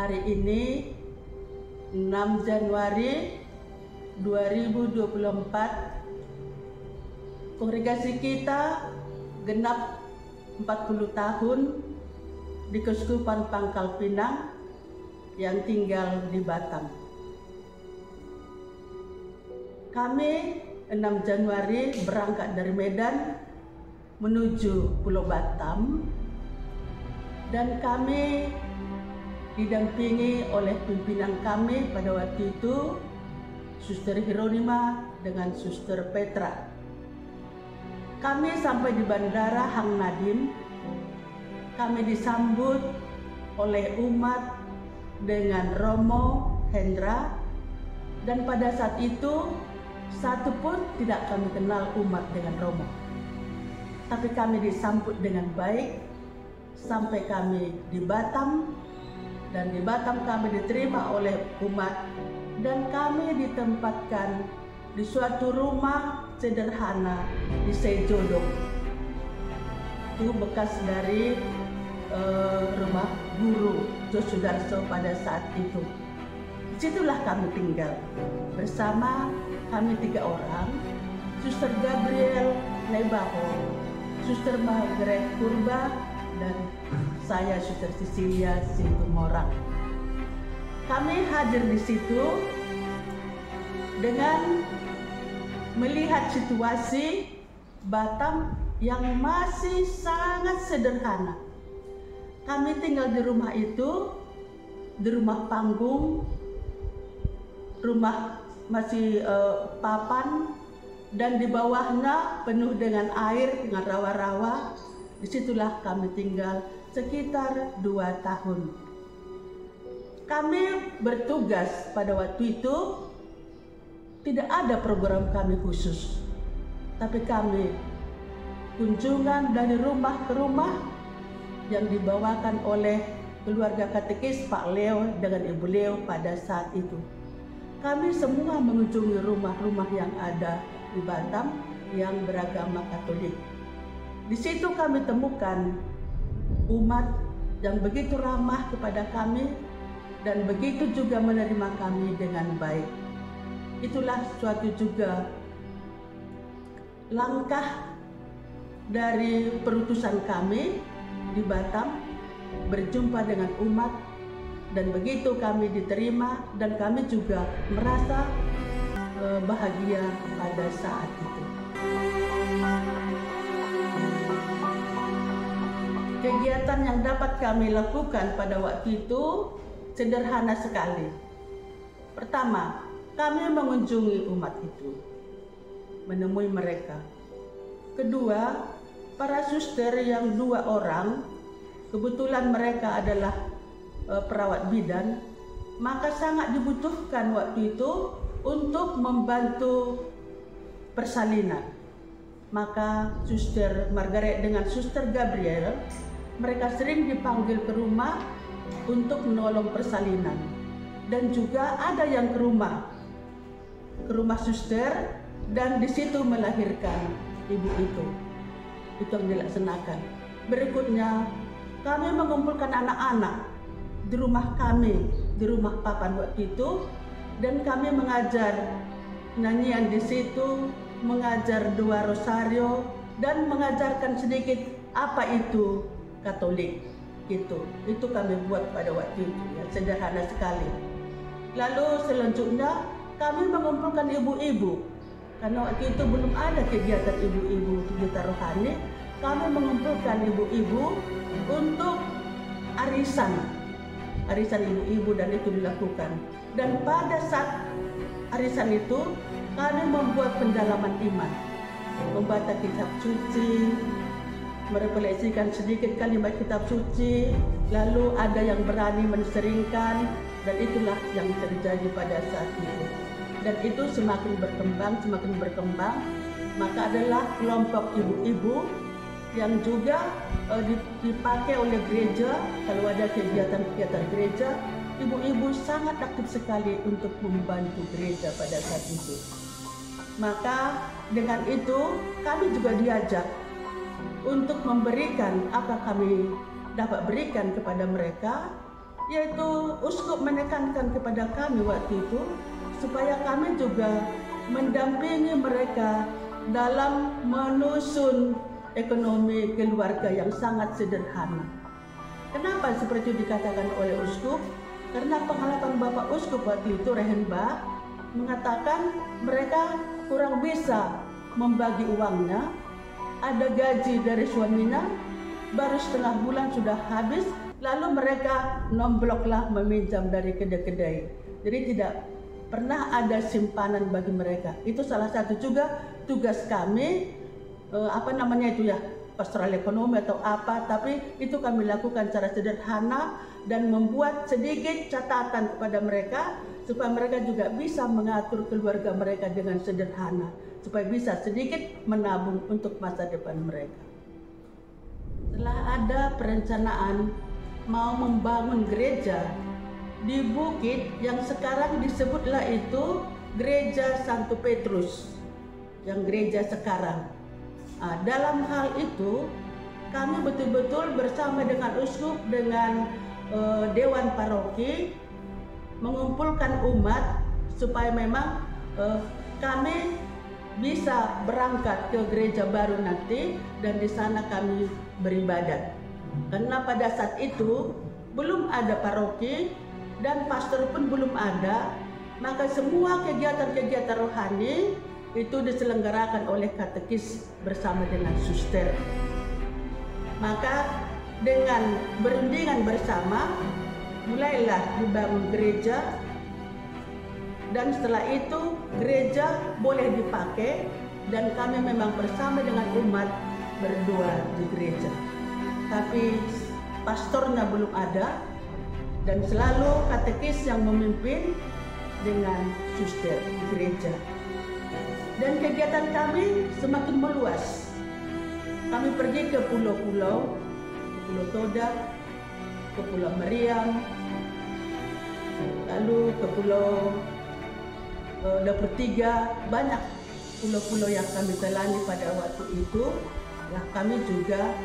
Hari ini 6 Januari 2024, kongregasi kita genap 40 tahun di Keuskupan Pangkal Pinang yang tinggal di Batam. Kami 6 Januari berangkat dari Medan menuju Pulau Batam, dan kami didampingi oleh pimpinan kami pada waktu itu, Suster Hieronima dengan Suster Petra. Kami sampai di Bandara Hang Nadim. Kami disambut oleh umat dengan Romo Hendra, dan pada saat itu satu pun tidak kami kenal umat dengan Romo. Tapi kami disambut dengan baik sampai kami di Batam, dan di Batam kami diterima oleh umat, dan kami ditempatkan di suatu rumah sederhana di Sejodong. Itu bekas dari rumah guru Jos Sudarso pada saat itu. Disitulah kami tinggal bersama kami 3 orang, Suster Gabriel Lebaho, Suster Margaret Purba, dan saya Suster Cecilia Situmorang. Kami hadir di situ dengan melihat situasi Batam yang masih sangat sederhana. Kami tinggal di rumah itu, di rumah panggung, rumah masih papan, dan di bawahnya penuh dengan air, dengan rawa-rawa. Disitulah kami tinggal sekitar 2 tahun. Kami bertugas pada waktu itu, tidak ada program kami khusus, tapi kami kunjungan dari rumah ke rumah yang dibawakan oleh keluarga katekis Pak Leo dengan Ibu Leo pada saat itu. Kami semua mengunjungi rumah-rumah yang ada di Batam yang beragama Katolik. Di situ kami temukan umat yang begitu ramah kepada kami dan begitu juga menerima kami dengan baik. Itulah suatu juga langkah dari perutusan kami di Batam, berjumpa dengan umat, dan begitu kami diterima, dan kami juga merasa bahagia pada saat itu. Kegiatan yang dapat kami lakukan pada waktu itu sederhana sekali. Pertama, kami mengunjungi umat itu, menemui mereka. Kedua, para suster yang 2 orang, kebetulan mereka adalah perawat bidan, maka sangat dibutuhkan waktu itu untuk membantu persalinan. Maka Suster Margaret dengan Suster Gabriel, mereka sering dipanggil ke rumah untuk menolong persalinan. Dan juga ada yang ke rumah suster, dan di situ melahirkan ibu itu. Itu yang dilaksanakan. Berikutnya, kami mengumpulkan anak-anak di rumah kami, di rumah papan waktu itu, dan kami mengajar nyanyian di situ, mengajar 2 rosario, dan mengajarkan sedikit apa itu Katolik. Itu kami buat pada waktu itu, ya, sederhana sekali. Lalu selanjutnya kami mengumpulkan ibu-ibu, karena waktu itu belum ada kegiatan ibu-ibu kegiatan rohani. Kami mengumpulkan ibu-ibu untuk arisan ibu-ibu, dan itu dilakukan. Dan pada saat arisan itu kami membuat pendalaman iman, membaca kitab suci, merefleksikan sedikit kalimat kitab suci, lalu ada yang berani menseringkan, dan itulah yang terjadi pada saat itu. Dan itu semakin berkembang, maka adalah kelompok ibu-ibu yang juga dipakai oleh gereja. Kalau ada kegiatan-kegiatan gereja, ibu-ibu sangat aktif sekali untuk membantu gereja pada saat itu. Maka dengan itu kami juga diajak untuk memberikan apa kami dapat berikan kepada mereka, yaitu uskup menekankan kepada kami waktu itu supaya kami juga mendampingi mereka dalam menyusun ekonomi keluarga yang sangat sederhana. Kenapa seperti dikatakan oleh uskup? Karena pengalaman Bapak Uskup waktu itu, Rehenbach, mengatakan mereka kurang bisa membagi uangnya, ada gaji dari suaminya, baru setengah bulan sudah habis, lalu mereka nombloklah meminjam dari kedai-kedai. Jadi tidak pernah ada simpanan bagi mereka. Itu salah satu juga tugas kami, pastoral ekonomi atau apa, tapi itu kami lakukan secara sederhana dan membuat sedikit catatan kepada mereka supaya mereka juga bisa mengatur keluarga mereka dengan sederhana, supaya bisa sedikit menabung untuk masa depan mereka. Setelah ada perencanaan mau membangun gereja di bukit yang sekarang disebutlah itu Gereja Santo Petrus, yang gereja sekarang. Dalam hal itu kami betul-betul bersama dengan uskup, dengan dewan paroki mengumpulkan umat supaya memang kami bisa berangkat ke gereja baru nanti dan di sana kami beribadat. Karena pada saat itu belum ada paroki dan pastor pun belum ada, maka semua kegiatan-kegiatan rohani itu diselenggarakan oleh katekis bersama dengan suster. Maka dengan berundingan bersama mulailah dibangun gereja, dan setelah itu gereja boleh dipakai dan kami memang bersama dengan umat berdua di gereja. Tapi pastornya belum ada dan selalu katekis yang memimpin dengan suster di gereja. Dan kegiatan kami semakin meluas. Kami pergi ke pulau-pulau, ke Pulau Todak, ke Pulau Meriam, lalu ke Pulau Dapur Tiga, banyak pulau-pulau yang kami telani pada waktu itu. Ya, kami juga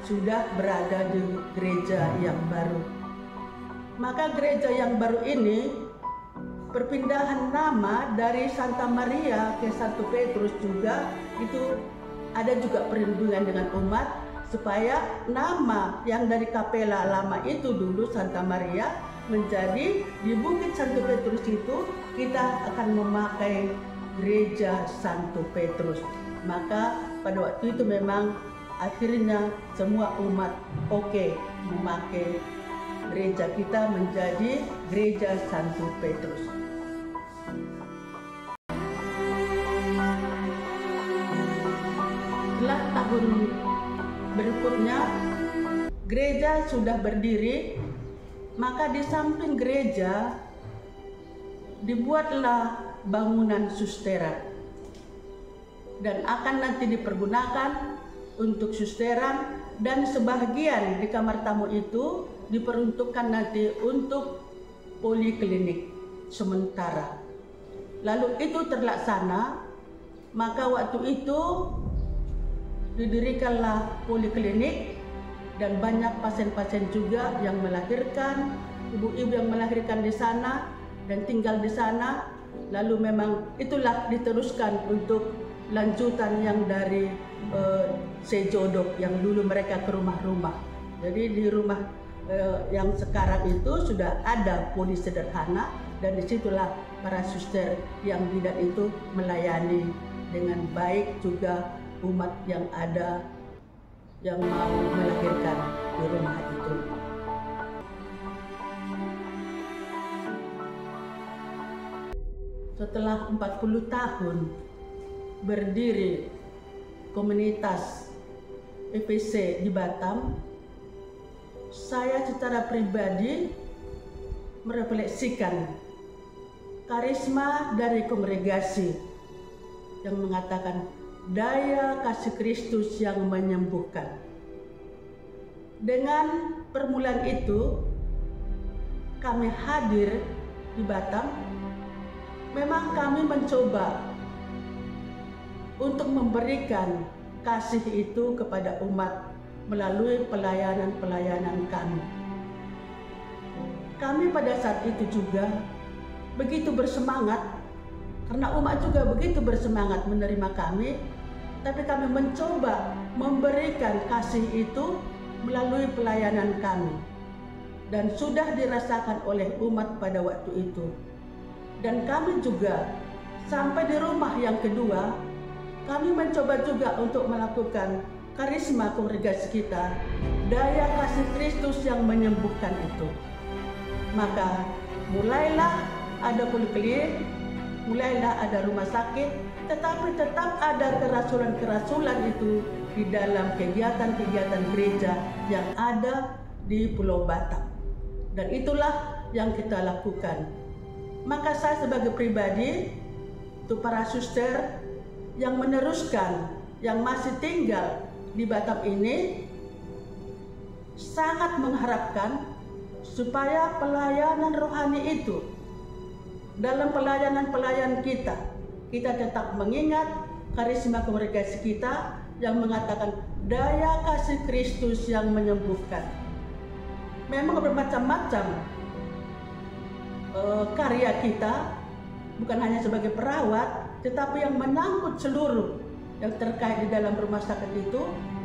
sudah berada di gereja yang baru. Maka gereja yang baru ini perpindahan nama dari Santa Maria ke Santo Petrus juga itu ada juga perlindungan dengan umat supaya nama yang dari kapela lama itu dulu Santa Maria menjadi di Bukit Santo Petrus itu kita akan memakai gereja Santo Petrus. Maka pada waktu itu memang akhirnya semua umat oke memakai gereja kita menjadi gereja Santo Petrus. Setelah tahun berikutnya gereja sudah berdiri, maka di samping gereja dibuatlah bangunan susteran dan akan nanti dipergunakan untuk susteran, dan sebahagian di kamar tamu itu diperuntukkan nanti untuk poliklinik sementara. Lalu itu terlaksana, maka waktu itu didirikanlah poliklinik dan banyak pasien-pasien juga yang melahirkan, ibu-ibu yang melahirkan di sana dan tinggal di sana. Lalu memang itulah diteruskan untuk lanjutan yang dari sejodok yang dulu mereka ke rumah-rumah. Jadi di rumah yang sekarang itu sudah ada poli sederhana dan disitulah para suster yang bidan itu melayani dengan baik juga umat yang ada yang mau melahirkan di rumah itu. Setelah 40 tahun berdiri komunitas EPC di Batam, saya secara pribadi merefleksikan karisma dari kongregasi yang mengatakan daya kasih Kristus yang menyembuhkan. Dengan permulaan itu, kami hadir di Batam. Memang kami mencoba untuk memberikan kasih itu kepada umat melalui pelayanan-pelayanan kami. kami pada saat itu juga begitu bersemangat, karena umat juga begitu bersemangat menerima kami, tapi kami mencoba memberikan kasih itu melalui pelayanan kami. Dan sudah dirasakan oleh umat pada waktu itu. Dan kami juga sampai di rumah yang kedua, kami mencoba juga untuk melakukan karisma kongregasi kita, daya kasih Kristus yang menyembuhkan itu. Maka mulailah ada poliklinik, mulailah ada rumah sakit, tetapi tetap ada kerasulan-kerasulan itu di dalam kegiatan-kegiatan gereja yang ada di Pulau Batam. Dan itulah yang kita lakukan. Maka saya sebagai pribadi, untuk para suster yang meneruskan, yang masih tinggal di Batam ini, sangat mengharapkan supaya pelayanan rohani itu, dalam pelayanan kita tetap mengingat karisma kongregasi kita yang mengatakan daya kasih Kristus yang menyembuhkan. Memang bermacam-macam karya kita, bukan hanya sebagai perawat, tetapi yang menangkut seluruh yang terkait di dalam rumah sakit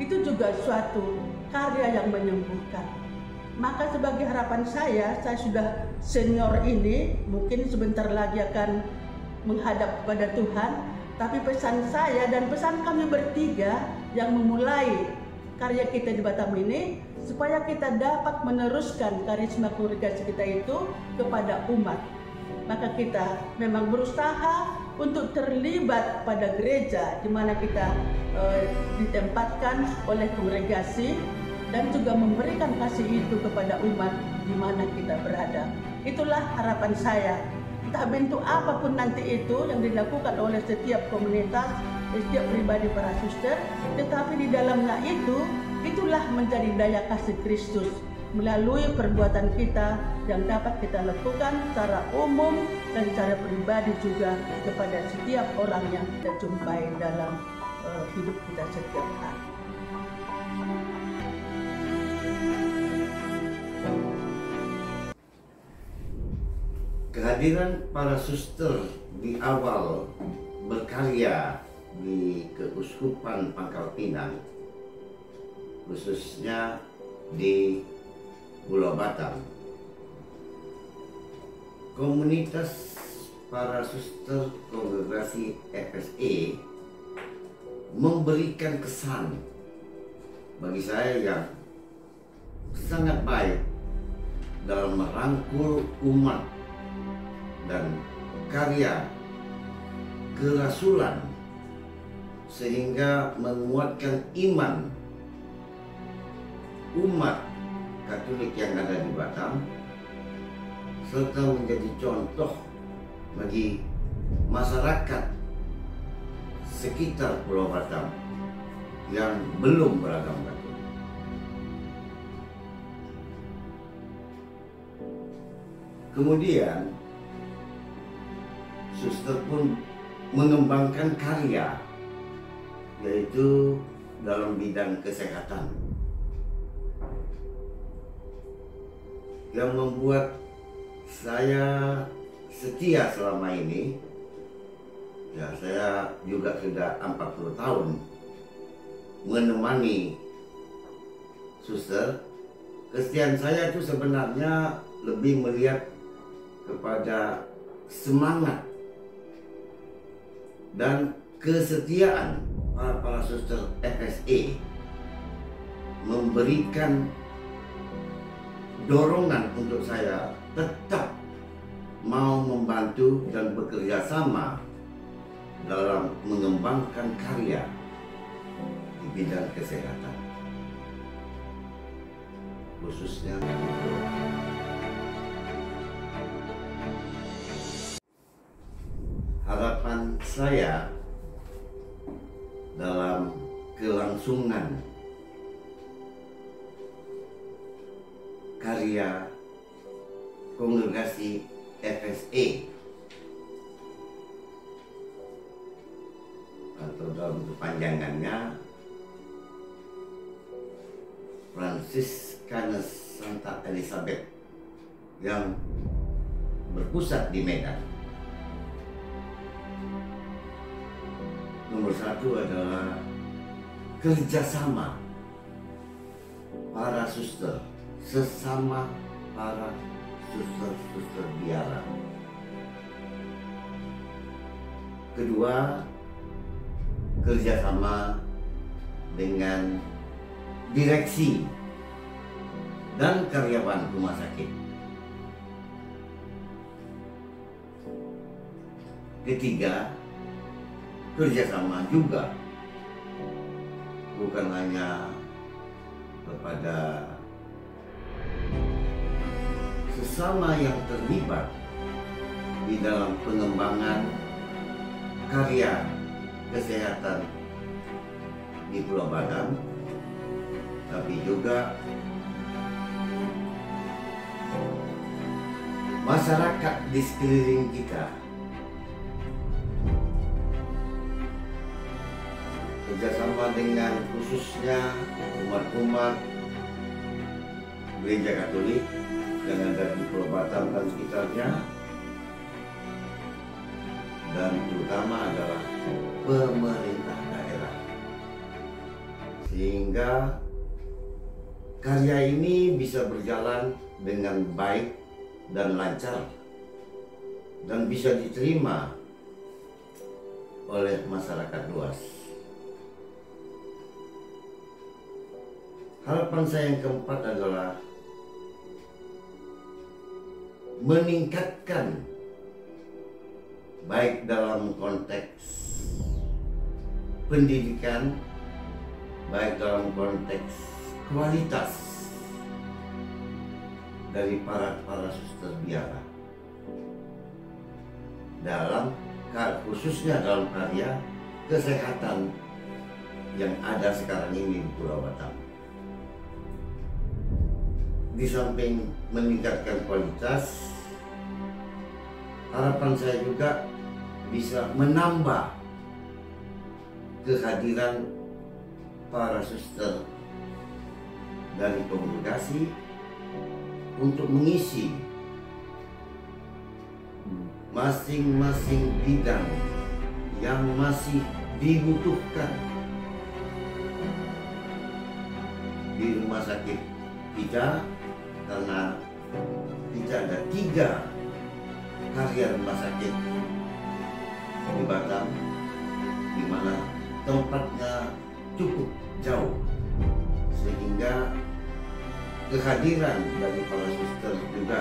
itu juga suatu karya yang menyembuhkan. Maka sebagai harapan saya sudah senior ini, mungkin sebentar lagi akan menghadap kepada Tuhan, tapi pesan saya dan pesan kami bertiga yang memulai karya kita di Batam ini, supaya kita dapat meneruskan karisma kongregasi kita itu kepada umat. Maka kita memang berusaha untuk terlibat pada gereja di mana kita ditempatkan oleh kongregasi, dan juga memberikan kasih itu kepada umat di mana kita berada. Itulah harapan saya. Entah bentuk apapun nanti itu yang dilakukan oleh setiap komunitas, setiap pribadi para suster, tetapi di dalamnya itulah menjadi daya kasih Kristus melalui perbuatan kita yang dapat kita lakukan secara umum dan secara pribadi juga kepada setiap orang yang kita jumpai dalam hidup kita setiap hari. Kehadiran para suster di awal berkarya di Keuskupan Pangkal Pinang, khususnya di Pulau Batam, komunitas para suster kongregasi FSE memberikan kesan bagi saya yang sangat baik dalam merangkul umat dan karya kerasulan, sehingga menguatkan iman umat Katolik yang ada di Batam, serta menjadi contoh bagi masyarakat sekitar Pulau Batam yang belum beragama Katolik. Kemudian suster pun mengembangkan karya, yaitu dalam bidang kesehatan, yang membuat saya setia selama ini. Ya, saya juga sudah 40 tahun menemani suster. Kesetiaan saya itu sebenarnya lebih melihat kepada semangat dan kesetiaan para suster FSE memberikan dorongan untuk saya tetap mau membantu dan bekerja sama dalam mengembangkan karya di bidang kesehatan, khususnya itu. Harapan saya dalam kelangsungan karya kongregasi FSE atau dalam kepanjangannya Franciscanus Santa Elizabeth yang berpusat di Medan. Nomor satu adalah kerjasama para suster, sesama para suster biara. Kedua, kerjasama dengan direksi dan karyawan rumah sakit. Ketiga, kerjasama juga bukan hanya kepada sesama yang terlibat di dalam pengembangan karya kesehatan di Pulau Batam, tapi juga masyarakat di sekeliling kita. Kerjasama dengan khususnya umat-umat Gereja Katolik yang ada di Pulau Batam dan sekitarnya, dan terutama adalah pemerintah daerah, sehingga karya ini bisa berjalan dengan baik dan lancar dan bisa diterima oleh masyarakat luas. Harapan saya yang keempat adalah meningkatkan, baik dalam konteks pendidikan, baik dalam konteks kualitas dari para suster biara, dalam khususnya dalam karya kesehatan yang ada sekarang ini di Pulau Batam. Di samping meningkatkan kualitas, harapan saya juga bisa menambah kehadiran para suster dari kongregasi untuk mengisi masing-masing bidang yang masih dibutuhkan di rumah sakit kita, karena kita ada 3 karya rumah sakit di Batam, di mana tempatnya cukup jauh, sehingga kehadiran dari para suster juga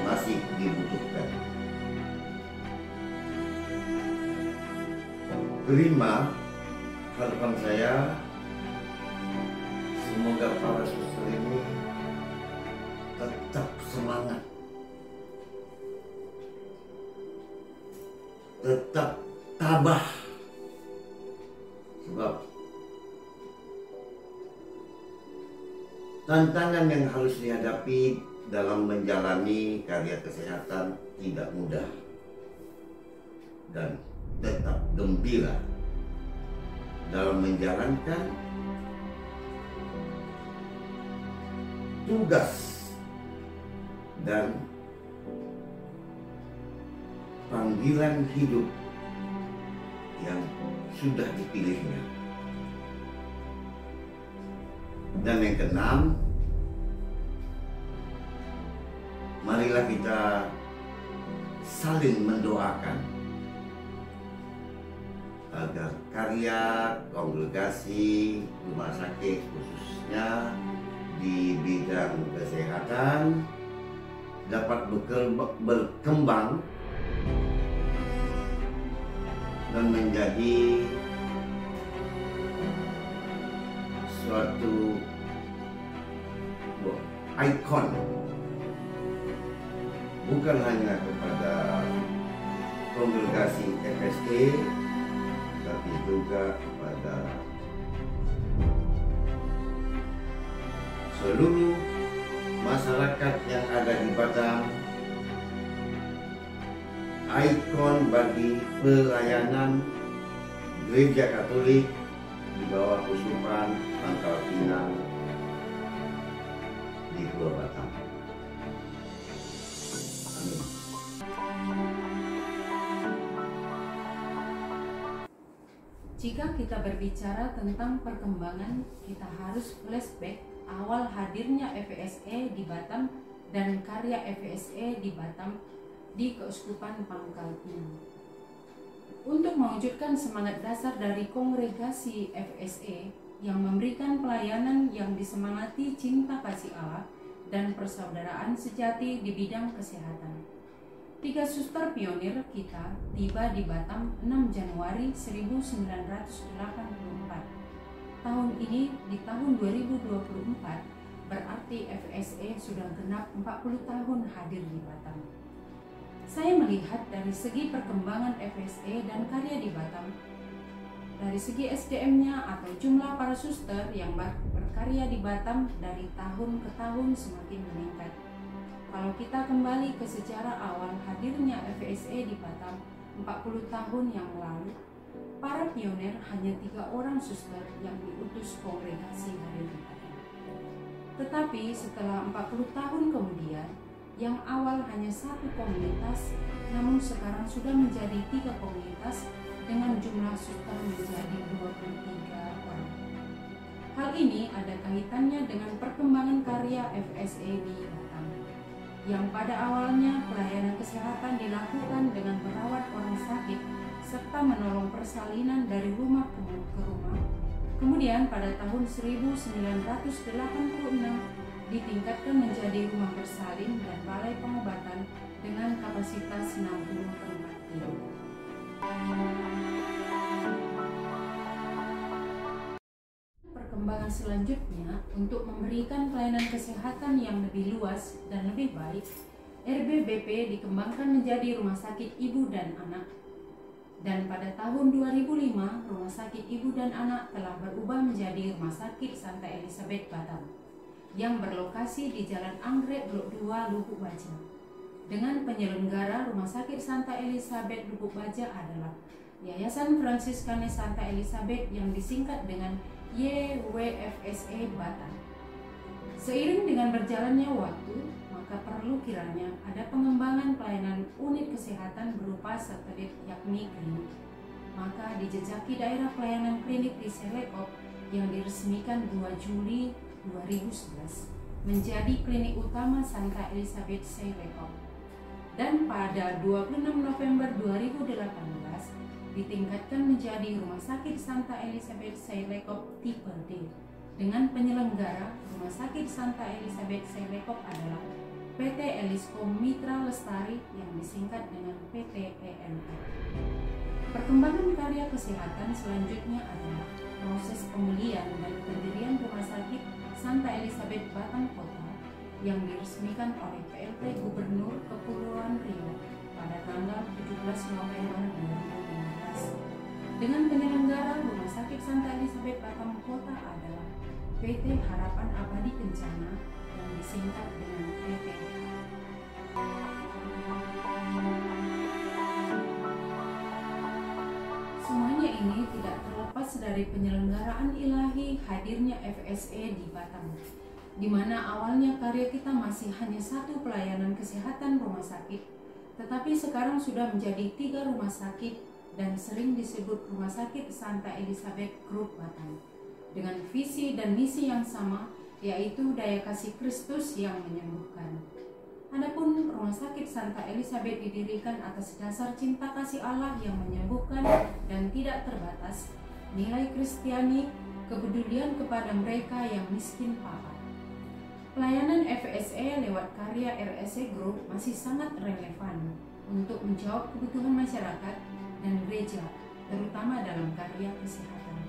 masih dibutuhkan. Kelima, harapan saya semoga para suster ini tetap semangat, tetap tabah, sebab tantangan yang harus dihadapi dalam menjalani karya kesehatan tidak mudah, dan tetap gembira dalam menjalankan tugas dan panggilan hidup yang sudah dipilihnya. Dan yang keenam, marilah kita saling mendoakan agar karya kongregasi rumah sakit khususnya di bidang kesehatan dapat berkembang dan menjadi suatu ikon, bukan hanya kepada kongregasi FSE, tapi juga kepada seluruh masyarakat yang ada di Batam, ikon bagi pelayanan Gereja Katolik di bawah Uskupan Pangkal Pinang di Pulau Batam. Amin. Jika kita berbicara tentang perkembangan, kita harus flashback awal hadirnya FSE di Batam dan karya FSE di Batam di Keuskupan Pangkal Pinang. Untuk mewujudkan semangat dasar dari kongregasi FSE yang memberikan pelayanan yang disemangati cinta kasih Allah dan persaudaraan sejati di bidang kesehatan. 3 suster pionir kita tiba di Batam 6 Januari 1984. Tahun ini, di tahun 2024, berarti FSE sudah genap 40 tahun hadir di Batam. Saya melihat dari segi perkembangan FSE dan karya di Batam, dari segi SDM-nya atau jumlah para suster yang berkarya di Batam dari tahun ke tahun semakin meningkat. Kalau kita kembali ke sejarah awal hadirnya FSE di Batam 40 tahun yang lalu, para pionir hanya 3 orang suster yang diutus kongregasi hadir di Batam. Tetapi setelah 40 tahun kemudian, yang awal hanya 1 komunitas, namun sekarang sudah menjadi 3 komunitas dengan jumlah suster menjadi 23 orang. Hal ini ada kaitannya dengan perkembangan karya FSE di Batam, yang pada awalnya pelayanan kesehatan dilakukan dengan merawat orang sakit serta menolong persalinan dari rumah ke rumah. Kemudian pada tahun 1986 ditingkatkan menjadi rumah bersalin dan balai pengobatan dengan kapasitas 60 tempat tidur. Perkembangan selanjutnya untuk memberikan pelayanan kesehatan yang lebih luas dan lebih baik, RBBP dikembangkan menjadi Rumah Sakit Ibu dan Anak. Dan pada tahun 2005, Rumah Sakit Ibu dan Anak telah berubah menjadi Rumah Sakit Santa Elizabeth Batam, yang berlokasi di Jalan Anggrek Blok 2 Lubuk Baja. Dengan penyelenggara Rumah Sakit Santa Elizabeth Lubuk Baja adalah Yayasan Fransiskanes Santa Elizabeth yang disingkat dengan YWFSE Batam. Seiring dengan berjalannya waktu, maka perlu kiranya ada pengembangan pelayanan unit kesehatan berupa satelit yakni klinik. Maka dijejaki daerah pelayanan klinik di Selekop yang diresmikan 2 Juli 2011 menjadi klinik utama Santa Elizabeth Selekop. Dan pada 26 November 2018 ditingkatkan menjadi Rumah Sakit Santa Elizabeth Selekop tipe D dengan penyelenggara Rumah Sakit Santa Elizabeth Selekop adalah PT Eliskom Mitra Lestari yang disingkat dengan PT EMR. Perkembangan karya kesehatan selanjutnya adalah proses pemulihan dan pendirian Rumah Sakit Santa Elizabeth Batam Kota yang diresmikan oleh PLT Gubernur Kepulauan Riau pada tanggal 17 November 2015. Dengan penyelenggara Rumah Sakit Santa Elizabeth Batam Kota adalah PT Harapan Abadi Kencana yang disingkat dengan PT. Semuanya ini tidak terlepas dari penyelenggaraan ilahi hadirnya FSE di Batam, di mana awalnya karya kita masih hanya 1 pelayanan kesehatan rumah sakit, tetapi sekarang sudah menjadi 3 rumah sakit dan sering disebut Rumah Sakit Santa Elizabeth Group Batam, dengan visi dan misi yang sama, yaitu daya kasih Kristus yang menyembuhkan. Adapun Rumah Sakit Santa Elizabeth didirikan atas dasar cinta kasih Allah yang menyembuhkan dan tidak terbatas, nilai Kristiani, kepedulian kepada mereka yang miskin papan. Pelayanan FSE lewat karya RSE Group masih sangat relevan untuk menjawab kebutuhan masyarakat dan gereja, terutama dalam karya kesehatan.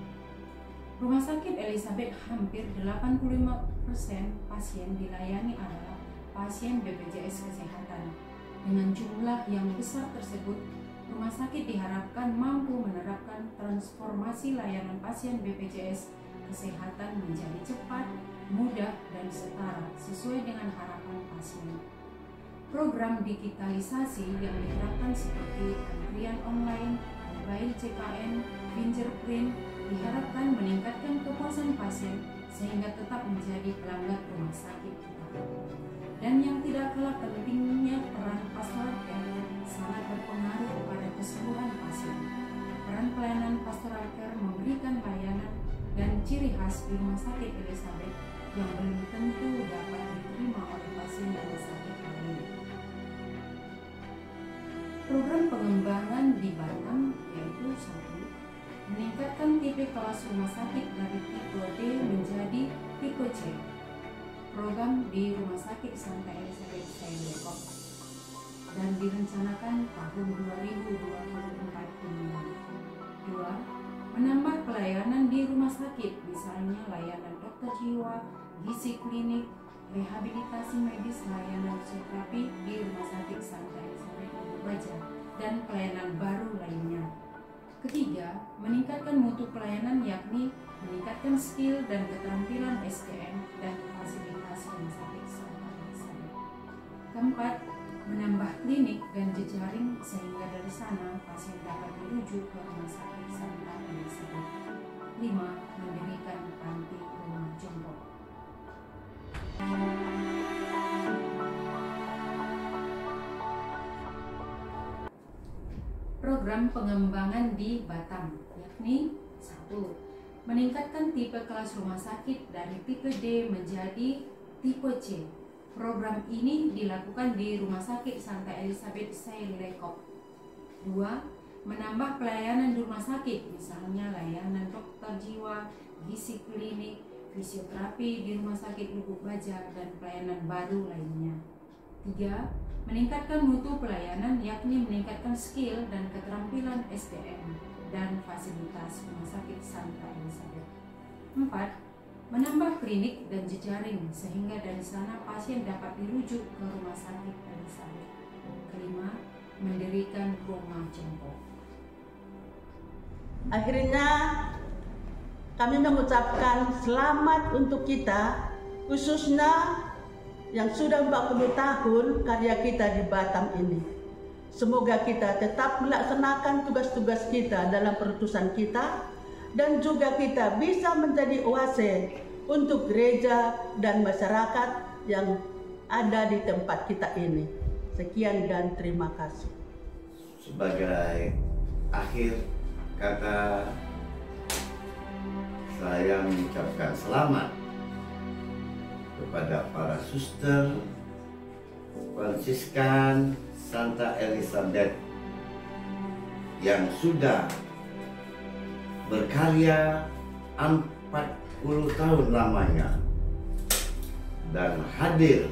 Rumah Sakit Elizabeth hampir 85% pasien dilayani adalah pasien BPJS Kesehatan. Dengan jumlah yang besar tersebut, rumah sakit diharapkan mampu menerapkan transformasi layanan pasien BPJS Kesehatan menjadi cepat, mudah, dan setara sesuai dengan harapan pasien. Program digitalisasi yang diterapkan seperti antrian online, mobile CKN, fingerprint diharapkan meningkatkan kepuasan pasien sehingga tetap menjadi pelanggan rumah sakit kita. Dan yang tidak kalah pentingnya, peran pastoral care sangat berpengaruh kepada kesembuhan pasien. Peran pelayanan pastoral care memberikan layanan dan ciri khas di Rumah Sakit Elizabeth yang belum tentu dapat diterima oleh pasien rumah sakit lain. Program pengembangan di Batam yaitu 1. Meningkatkan tipe kelas rumah sakit dari tipe D menjadi tipe C. Program di Rumah Sakit Santa Elizabeth Lekop dan direncanakan tahun 2024 ini. 2. Menambah pelayanan di rumah sakit, misalnya layanan dokter jiwa, gizi klinik, rehabilitasi medis, layanan fisioterapi di Rumah Sakit Santa Elizabeth Baja, dan pelayanan baru lainnya. 3. Meningkatkan mutu pelayanan, yakni meningkatkan skill dan keterampilan SDM dan fasilitas Rumah Sakit Santa Elizabeth. 4. Menambah klinik dan jejaring sehingga dari sana pasien dapat dirujuk ke Rumah Sakit Santa Elizabeth. 5. Mendirikan panti rumah jompo. Program pengembangan di Batam, yakni 1. Meningkatkan tipe kelas rumah sakit dari tipe D menjadi tipe C. Program ini dilakukan di Rumah Sakit Santa Elizabeth Lekop. 2. Menambah pelayanan di rumah sakit, misalnya layanan dokter jiwa, gizi klinik, fisioterapi di Rumah Sakit Lubuk Baja, dan pelayanan baru lainnya. 3. Meningkatkan mutu pelayanan, yakni meningkatkan skill dan keterampilan SDM dan fasilitas Rumah Sakit Santa Elizabeth. 4. Menambah klinik dan jejaring sehingga dari sana pasien dapat dirujuk ke Rumah Sakit Elizabeth. 5. Mendirikan rumah jompo. Akhirnya kami mengucapkan selamat untuk kita, khususnya yang sudah 40 tahun karya kita di Batam ini. Semoga kita tetap melaksanakan tugas-tugas kita dalam perutusan kita, dan juga kita bisa menjadi oase untuk gereja dan masyarakat yang ada di tempat kita ini. Sekian dan terima kasih. Sebagai akhir kata, saya mengucapkan selamat kepada para suster Fransiskan Santa Elizabeth yang sudah berkarya 40 tahun lamanya dan hadir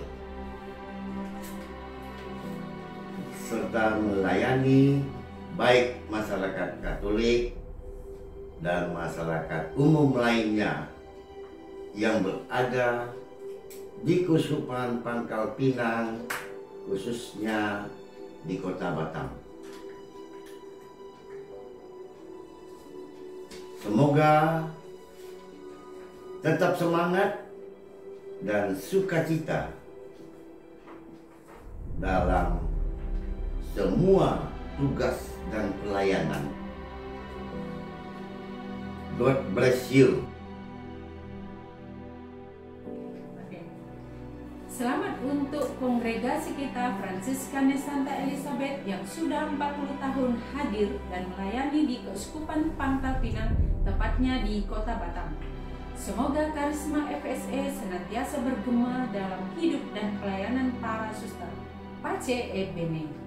serta melayani baik masyarakat Katolik dan masyarakat umum lainnya yang berada di Keuskupan Pangkal Pinang, khususnya di Kota Batam. Semoga tetap semangat dan sukacita dalam semua tugas dan pelayanan. God bless you. Selamat untuk kongregasi kita Fransiskanes Santa Elizabeth yang sudah 40 tahun hadir dan melayani di Keuskupan Pangkal Pinang, tepatnya di Kota Batam. Semoga karisma FSE senantiasa bergema dalam hidup dan pelayanan para suster. Pace e bene.